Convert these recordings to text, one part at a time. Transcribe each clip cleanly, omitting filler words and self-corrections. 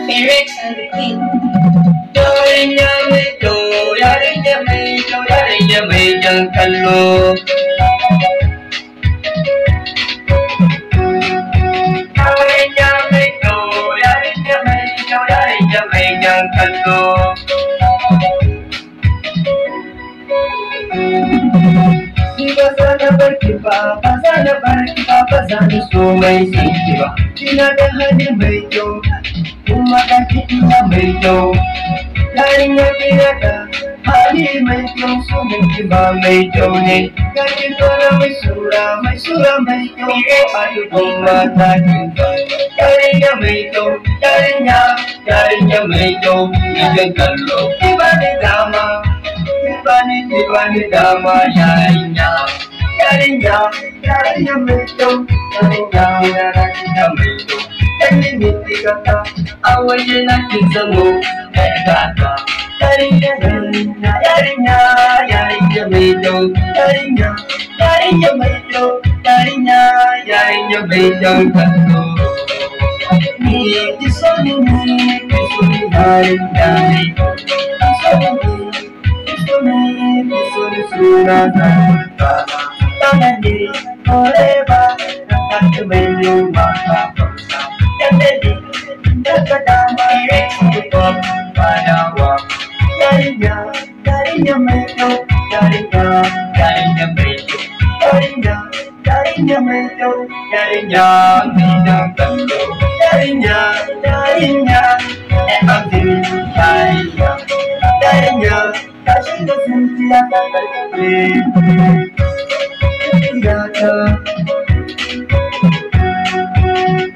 Lyrics and the beat. Yarinya mai kyau, yarinya mai kyau, yarinya mai jan kallo. Yarinya mai kyau, yarinya mai kyau, yarinya mai jan kallo. Ni ba za na barki ba, ba za na barki ba, ba za na so mai sanki ba. Kina da hali mai kyau, kuma ga kiɗa mai kyau. Yarinya kina da hali mai kyau, sunan ki ba mai kyau ne. Ga ki fara mai sura mai kyau, a dukkan mata kin ba. Yarinya mai kyau, yarinya mai kyau, idan kallo ki ba ni dama. Ki bani dama yarinya mai kyau, yarinya mai kyau. Kani ne ki gata, a waje na kin zamo ɗan gata. Yarinya mai kyau, yarinya mai kyau, yarinya mai kyau kallo. Ni ki so ni yarinya mai kyau, ki so ni. Forever, not to make you my papa. Yarinya mai kyau, yarinya mai kyau, yarinya mai jan kallo. Yarinya, abin yarinya, ta shiga zuciya ta karfe.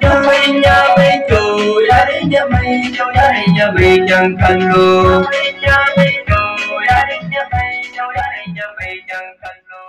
Yarinya mai kyau, yarinya mai kyau, yarinya mai jan kallo. Yarinya mai kyau, yarinya mai kyau, yarinya mai jan kallo.